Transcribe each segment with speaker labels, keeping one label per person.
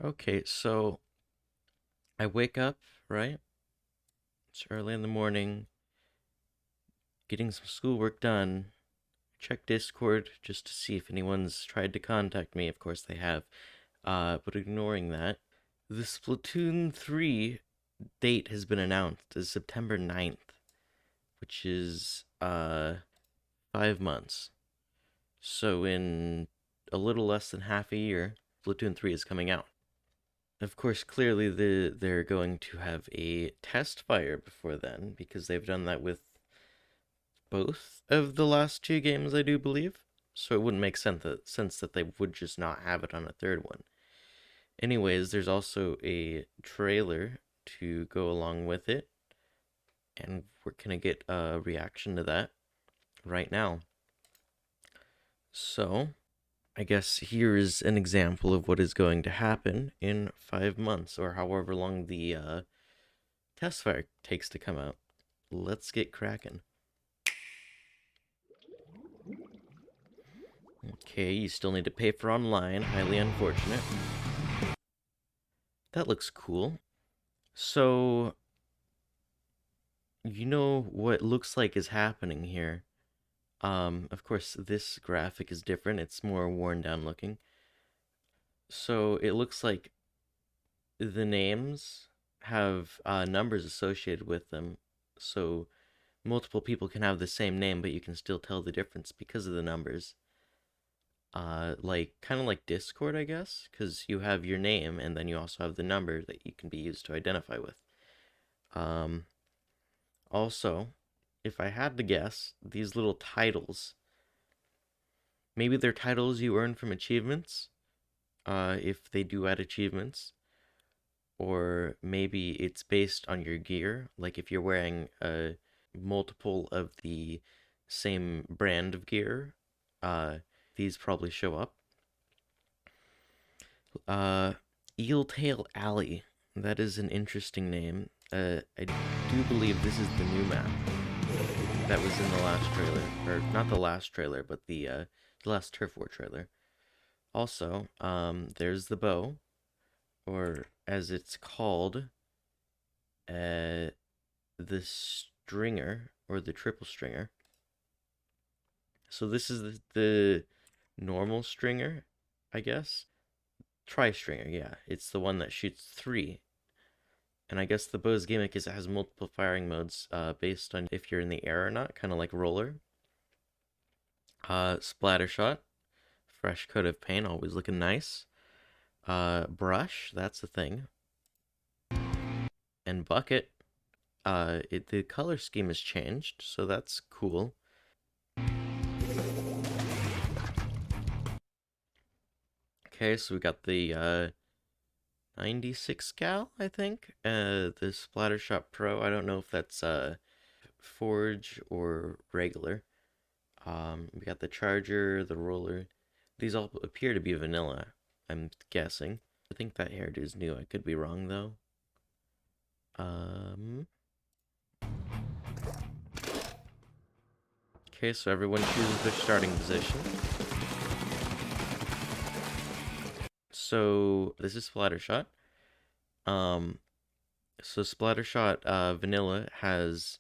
Speaker 1: Okay, so I wake up, right? It's early in the morning, getting some schoolwork done. Check Discord just to see if anyone's tried to contact me. Of course they have. But ignoring that, the Splatoon 3 date has been announced as September 9th, which is 5 months. So in a little less than half a year, Splatoon 3 is coming out. Of course, clearly they're going to have a test fire before then because they've done that with both of the last two games, I do believe. So it wouldn't make sense that they would just not have it on a third one. Anyways, there's also a trailer to go along with it, and we're gonna get a reaction to that right now. So, I guess here is an example of what is going to happen in 5 months, or however long the test fire takes to come out. Let's get cracking. Okay, you still need to pay for online. Highly unfortunate. That looks cool. So, you know what looks like is happening here. Of course, this graphic is different. It's more worn down looking. So, it looks like the names have numbers associated with them. So, multiple people can have the same name, but you can still tell the difference because of the numbers. Like kind of like Discord, I guess, because you have your name and then you also have the number that you can be used to identify with. Um, Also, if I had to guess, these little titles, maybe they're titles you earn from achievements, if they do add achievements, or maybe it's based on your gear, like if you're wearing multiple of the same brand of gear, these probably show up. Uh, Eeltail Alley. That is an interesting name. I do believe this is the new map that was in the last trailer, or not the last trailer, but the last Turf War trailer. Also, there's the bow, or as it's called, the stringer or the triple stringer. So this is the normal stringer, I guess. Tri-stringer, yeah. It's the one that shoots three. And I guess the bow's gimmick is it has multiple firing modes based on if you're in the air or not, kind of like roller. Splatter shot, fresh coat of paint, always looking nice. Brush, that's the thing. And bucket, the color scheme has changed, so that's cool. Okay, so we got the 96 cal, I think. The Splatter Shot Pro. I don't know if that's Forge or regular. We got the charger, the roller. These all appear to be vanilla, I'm guessing. I think that hairdo is new. I could be wrong though. Okay, so everyone chooses their starting position. So this is Splattershot. Um, so Splattershot vanilla has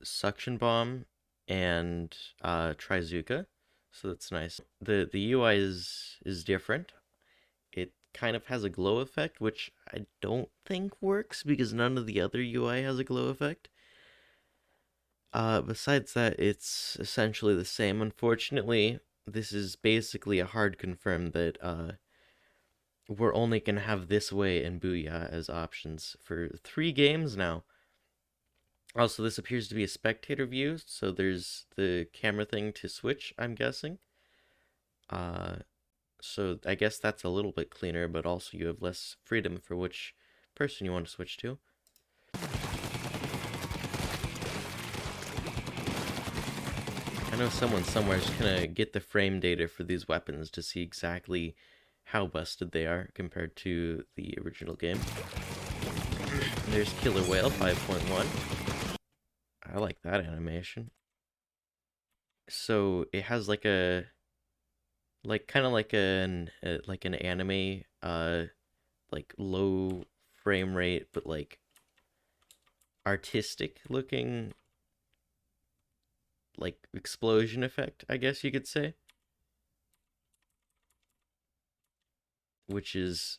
Speaker 1: suction bomb and Trizuka, so that's nice. The UI is different. It kind of has a glow effect, which I don't think works because none of the other UI has a glow effect. Besides that, it's essentially the same. Unfortunately, this is basically a hard confirm that we're only gonna have this way and Booyah as options for 3 games now. Also, this appears to be a spectator view, so there's the camera thing to switch, I'm guessing. Uh, so I guess that's a little bit cleaner, but also you have less freedom for which person you want to switch to. I know someone somewhere is gonna get the frame data for these weapons to see exactly how busted they are compared to the original game. There's Killer Whale 5.1. I like that animation. So it has like kind of like an anime like low frame rate, but like artistic looking like explosion effect, I guess you could say. Which is,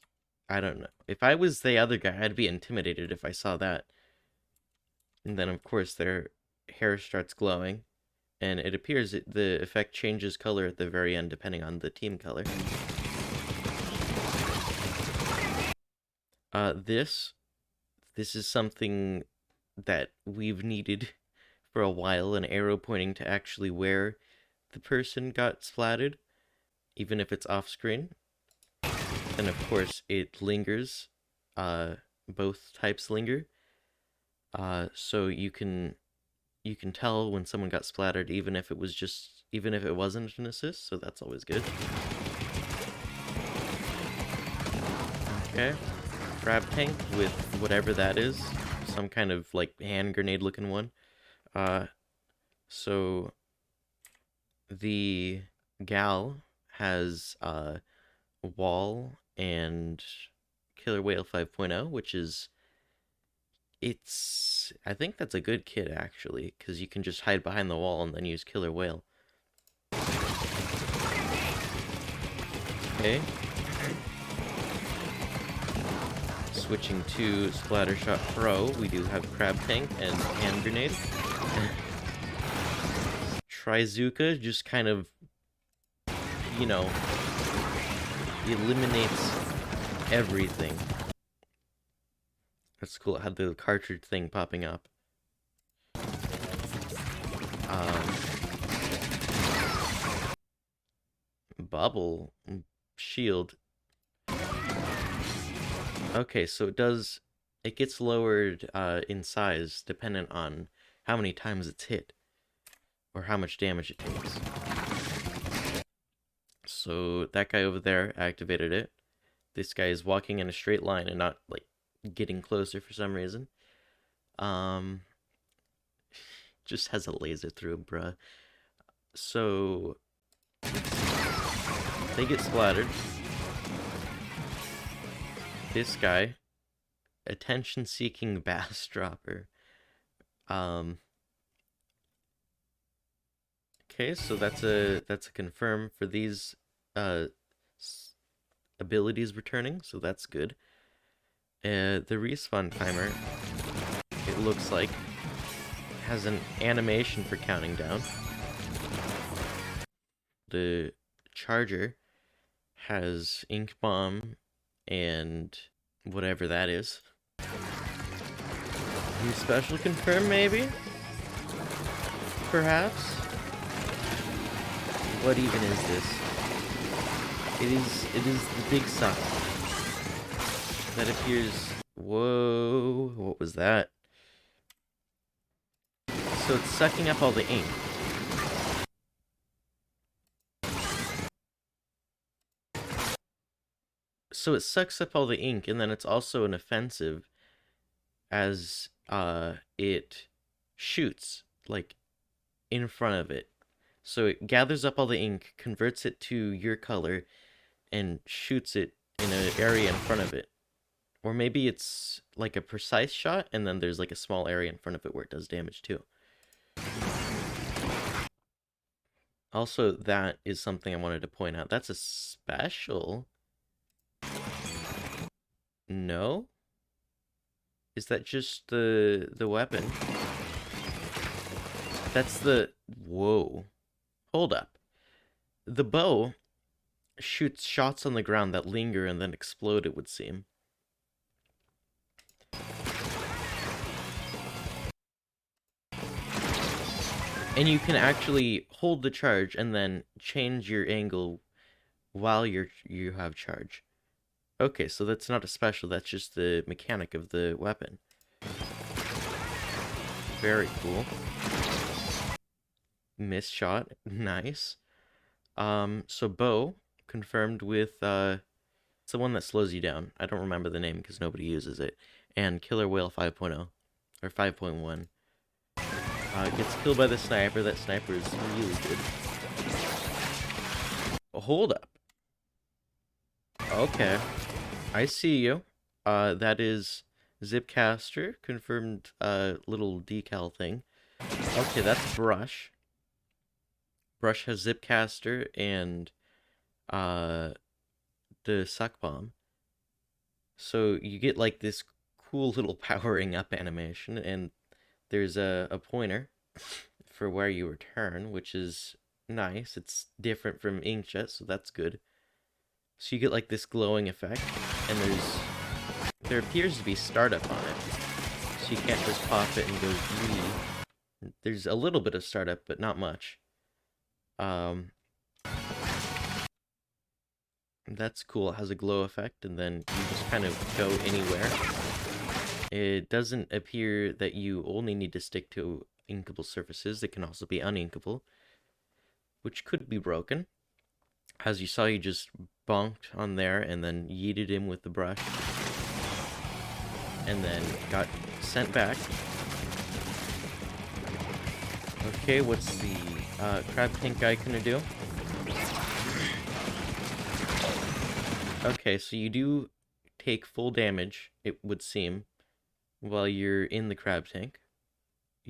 Speaker 1: I don't know. If I was the other guy, I'd be intimidated if I saw that. And then, of course, their hair starts glowing, and it appears the effect changes color at the very end depending on the team color. This is something that we've needed for a while, an arrow pointing to actually where the person got splatted, even if it's off screen. And of course, it lingers. Both types linger. So you can tell when someone got splattered, even if it wasn't an assist. So that's always good. Okay, grab tank with whatever that is, some kind of like hand grenade looking one. So the gal has wall and Killer Whale 5.0, which is I think that's a good kit actually, because you can just hide behind the wall and then use Killer Whale. Okay. Switching to Splattershot Pro, we do have Crab Tank and Hand Grenade. Trizuka just kind of, you know, eliminates everything. That's cool. It had the cartridge thing popping up. Bubble shield. Okay, so it gets lowered in size dependent on how many times it's hit or how much damage it takes. So that guy over there activated it. This guy is walking in a straight line and not like getting closer for some reason. Just has a laser through him, bruh. So they get splattered. This guy, attention-seeking bass dropper. Okay, so that's a confirm for these abilities returning, so that's good. The respawn timer, it looks like, has an animation for counting down. The charger has ink bomb and whatever that is. New special confirm, maybe? Perhaps? What even is this? It is the big suck that appears. Whoa, what was that? So it's sucking up all the ink. So it sucks up all the ink, and then it's also an offensive as it shoots like in front of it. So it gathers up all the ink, converts it to your color, and shoots it in an area in front of it. Or maybe it's like a precise shot, and then there's like a small area in front of it where it does damage too. Also, that is something I wanted to point out. That's a special. No? Is that just the weapon? That's the... Whoa. Hold up. The bow shoots shots on the ground that linger and then explode, it would seem. And you can actually hold the charge and then change your angle while you have charge. Okay, so that's not a special, that's just the mechanic of the weapon. Very cool. Miss shot, nice. So bow, confirmed with, it's the one that slows you down. I don't remember the name because nobody uses it. And Killer Whale 5.0, or 5.1. Gets killed by the sniper. That sniper is really good. Hold up. Okay. I see you. That is Zipcaster, confirmed little decal thing. Okay, that's Brush. Brush has Zipcaster and uh the Suck Bomb. So you get like this cool little powering up animation, and there's a pointer for where you return, which is nice. It's different from Inkjet, so that's good. So you get like this glowing effect, and there appears to be startup on it. So you can't just pop it and go G. There's a little bit of startup, but not much. Um, that's cool. It has a glow effect, and then you just kind of go anywhere. It doesn't appear that you only need to stick to inkable surfaces. It can also be uninkable, which could be broken. As you saw, you just bonked on there and then yeeted him with the brush. And then got sent back. Okay, what's the crab tank guy gonna do? Okay, so you do take full damage, it would seem, while you're in the crab tank.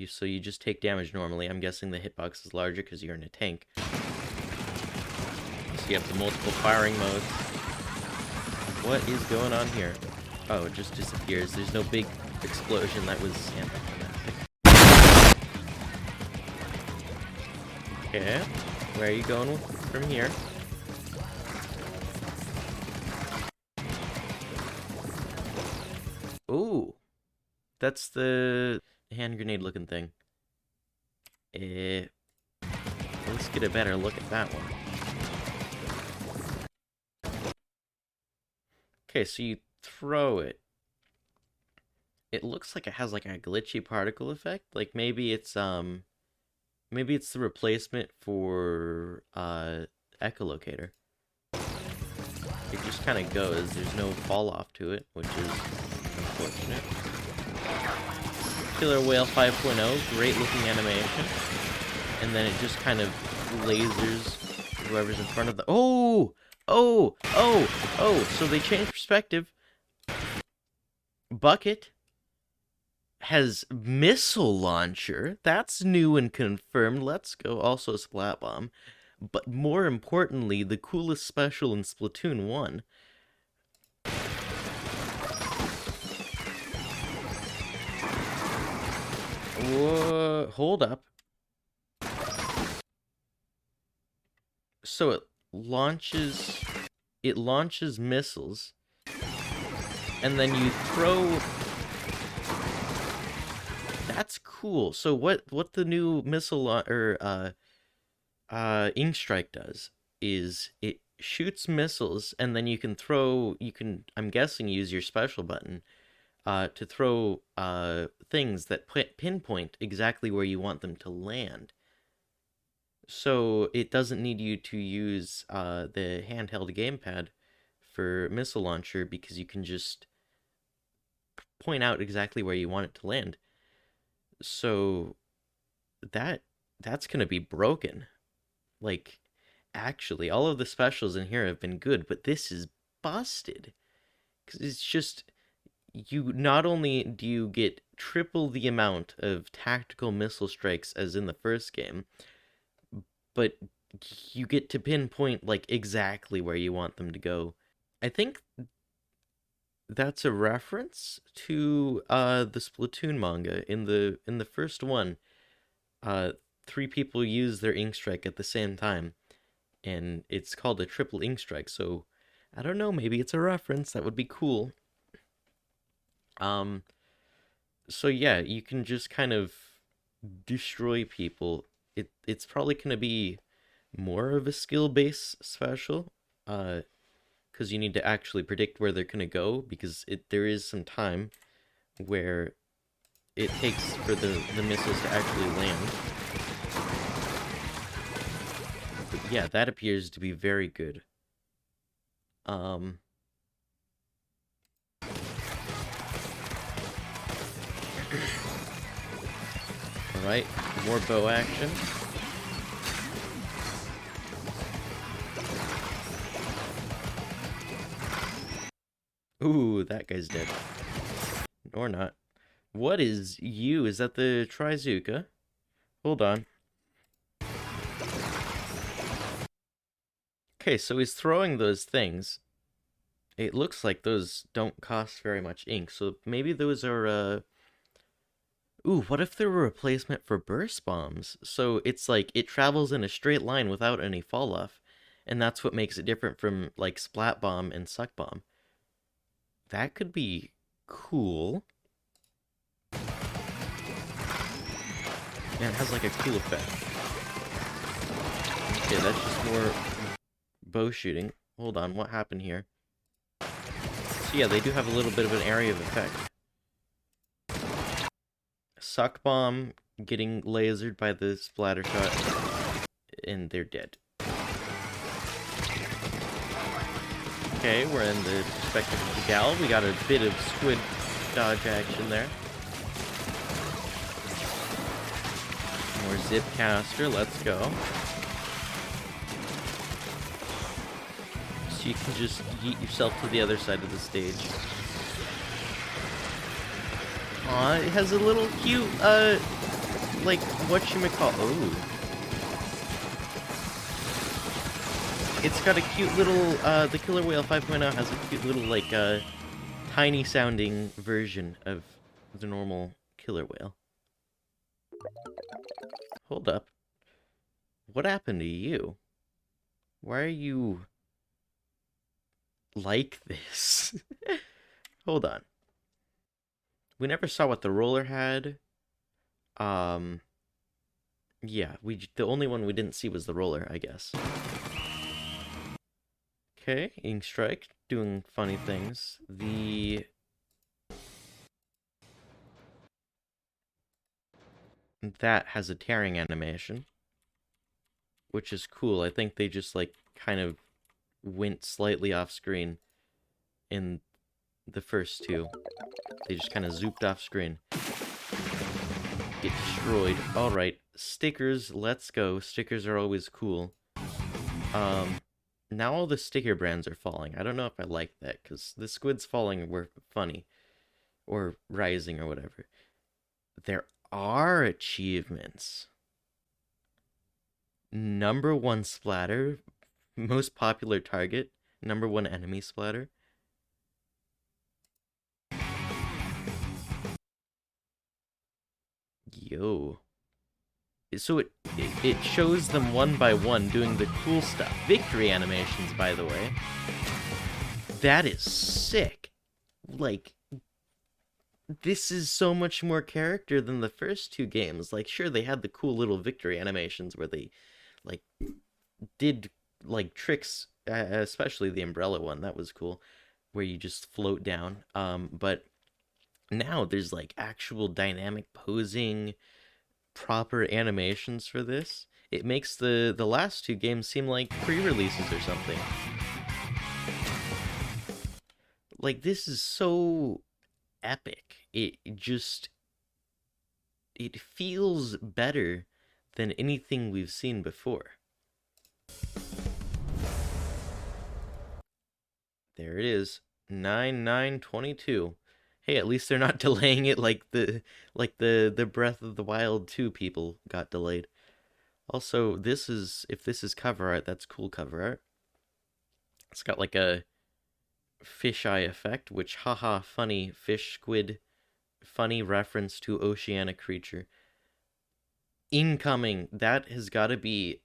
Speaker 1: So you just take damage normally. I'm guessing the hitbox is larger because you're in a tank. So you have the multiple firing modes. What is going on here? Oh, it just disappears. There's no big explosion. That was anticlimactic. Okay, where are you going from here? Ooh, that's the hand grenade looking thing. Let's get a better look at that one. Okay, so you throw it. It looks like it has like a glitchy particle effect. Like maybe it's the replacement for echolocator. It just kind of goes. There's no fall off to it, which is unfortunate. Killer Whale 5.0, great looking animation. And then it just kind of lasers whoever's in front of the... Oh! So they changed perspective. Bucket has missile launcher. That's new and confirmed. Let's go. Also Splat Bomb. But more importantly, the coolest special in Splatoon 1. Whoa, hold up. So it launches missiles, and then you throw... That's cool. So what the new missile Ink Strike does is it shoots missiles, and then you can I'm guessing use your special button to throw things that pinpoint exactly where you want them to land. So it doesn't need you to use the handheld gamepad for missile launcher, because you can just point out exactly where you want it to land. So that's gonna be broken. Like, actually, all of the specials in here have been good, but this is busted. Because it's just, not only do you get triple the amount of tactical missile strikes as in the first game, but you get to pinpoint like exactly where you want them to go. I think that's a reference to the Splatoon manga. In the first one, 3 people use their ink strike at the same time, and it's called a triple ink strike. So I don't know, maybe it's a reference. That would be cool. So yeah, you can just kind of destroy people. It's probably gonna be more of a skill-based special, because you need to actually predict where they're gonna go, because there is some time where it takes for the missiles to actually land. But yeah, that appears to be very good. Alright, more bow action. Ooh, that guy's dead. Or not. What is you? Is that the Trizuka? Hold on. Okay, so he's throwing those things. It looks like those don't cost very much ink, so maybe those are, Ooh, what if they're a replacement for burst bombs? So it's like, it travels in a straight line without any fall off, and that's what makes it different from, like, Splat Bomb and Suck Bomb. That could be cool. And it has, like, a cool effect. Okay, that's just more bow shooting. Hold on, what happened here? So yeah, they do have a little bit of an area of effect. Suck Bomb getting lasered by the splatter shot, and they're dead. Okay, we're in the perspective of the gal. We got a bit of squid dodge action there. More zip caster, let's go. So you can just yeet yourself to the other side of the stage. Aw, it has a little cute, like, whatchamacall. Oh. It's got a cute little, the Killer Whale 5.0 has a cute little, like, tiny sounding version of the normal Killer Whale. Hold up. What happened to you? Why are you like this? Hold on. We never saw what the roller had. Yeah, the only one we didn't see was the roller, I guess. Okay, Ink Strike, doing funny things. That has a tearing animation, which is cool. I think they just, like, kind of went slightly off screen in the first two. They just kind of zooped off screen. Get destroyed. Alright, stickers, let's go. Stickers are always cool. Now all the sticker brands are falling. I don't know if I like that, because the squids falling were funny. Or rising, or whatever. There are achievements. Number 1 splatter. Most popular target. Number 1 enemy splatter. Yo. So it shows them one by one doing the cool stuff. Victory animations, by the way. That is sick. Like, this is so much more character than the first two games. Like, sure, they had the cool little victory animations where they, like, did, like, tricks, especially the umbrella one. That was cool, where you just float down. But now there's, like, actual dynamic posing, proper animations for this. It makes the last two games seem like pre-releases or something. Like, this is so epic. It feels better than anything we've seen before. There it is. 9/9/22. Hey, at least they're not delaying it like the Breath of the Wild 2 people got delayed. Also, if this is cover art, that's cool cover art. It's got like a fisheye effect, which, haha, funny, fish squid, funny reference to oceanic creature. Incoming, that has got to be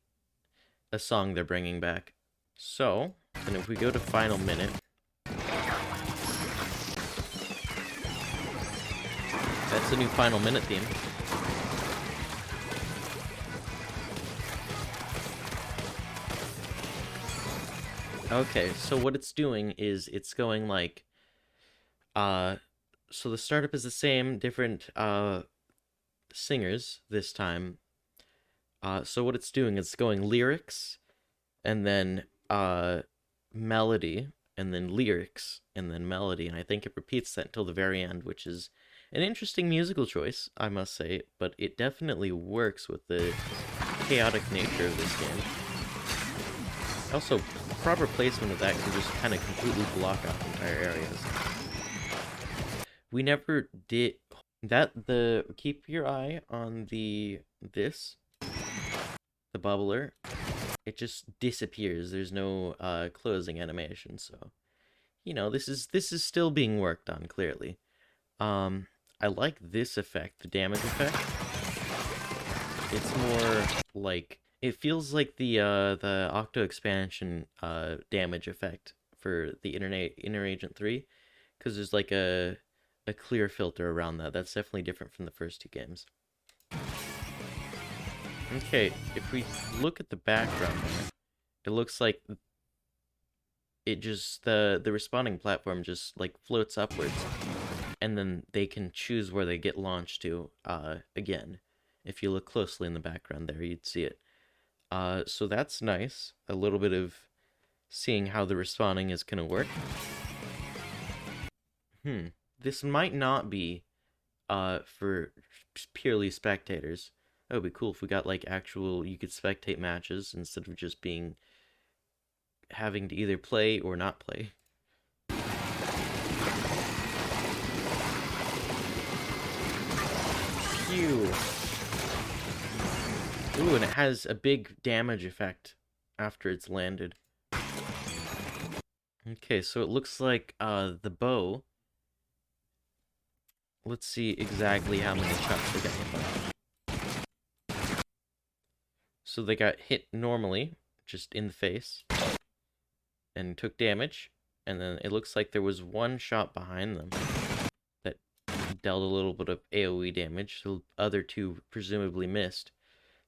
Speaker 1: a song they're bringing back. So, and if we go to final minute, that's a new final minute theme. Okay, so what it's doing is it's going like, so the startup is the same, different, singers this time. So what it's doing is it's going lyrics, and then, melody, and then lyrics, and then melody, and I think it repeats that until the very end, which is an interesting musical choice, I must say, but it definitely works with the chaotic nature of this game. Also, proper placement of that can just kind of completely block off entire areas. We never did that. The keep your eye on this the bubbler. It just disappears. There's no closing animation, so this is still being worked on clearly. Um, I like this effect, the damage effect. It's more like it feels like the Octo expansion damage effect for the Inner Agent 3, because there's like a clear filter around that. That's definitely different from the first two games. Okay, if we look at the background there, it looks like it just the respawning platform just like floats upwards, and then they can choose where they get launched to again. If you look closely in the background there, you'd see it. So that's nice. A little bit of seeing how the respawning is gonna work. This might not be for purely spectators. That would be cool if we got like actual you could spectate matches instead of just being having to either play or not play. Phew. Ooh, and it has a big damage effect after it's landed. Okay, so it looks like the bow. Let's see exactly how many shots they got hit by. So they got hit normally, just in the face, and took damage. And then it looks like there was one shot behind them that dealt a little bit of AoE damage. The other two presumably missed.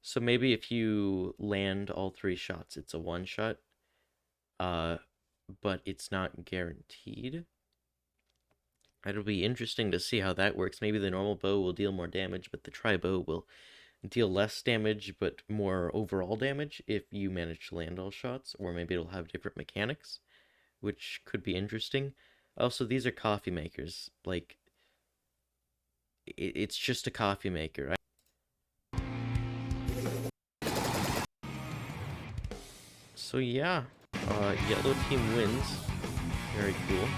Speaker 1: So maybe if you land all three shots, it's a one shot. But it's not guaranteed. It'll be interesting to see how that works. Maybe the normal bow will deal more damage, but the tri-bow will deal less damage, but more overall damage if you manage to land all shots, or maybe it'll have different mechanics, which could be interesting. Also, these are coffee makers. Like, it's just a coffee maker. So yeah, yellow team wins. Very cool.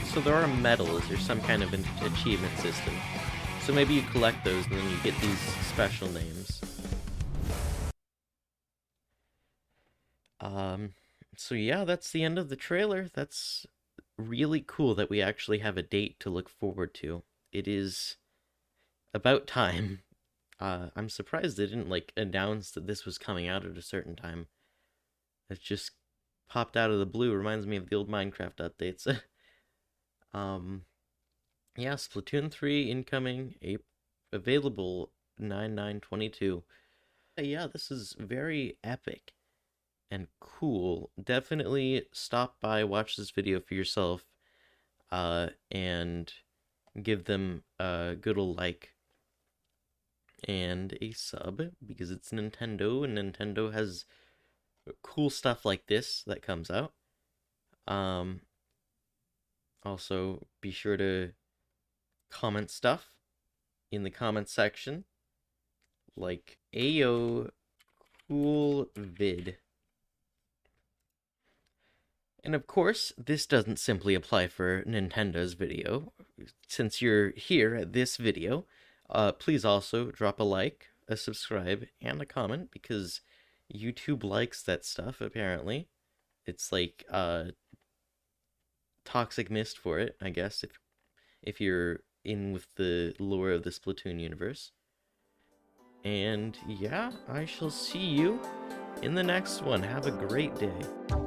Speaker 1: So there are medals, there's some kind of an achievement system. So maybe you collect those and then you get these special names. So yeah, that's the end of the trailer. That's really cool that we actually have a date to look forward to. It is about time. I'm surprised they didn't like announce that this was coming out at a certain time. It just popped out of the blue. Reminds me of the old Minecraft updates. Yeah, Splatoon 3 incoming, available 9/9/22. Yeah, this is very epic and cool. Definitely stop by, watch this video for yourself, and give them a good ol' like and a sub, because it's Nintendo, and Nintendo has cool stuff like this that comes out. Also, be sure to comment stuff in the comment section, like Ayo cool vid. And of course, this doesn't simply apply for Nintendo's video. Since you're here at this video, please also drop a like, a subscribe, and a comment, because YouTube likes that stuff, apparently. It's like toxic mist for it, I guess, if you're in with the lore of the Splatoon universe. And yeah, I shall see you in the next one. Have a great day.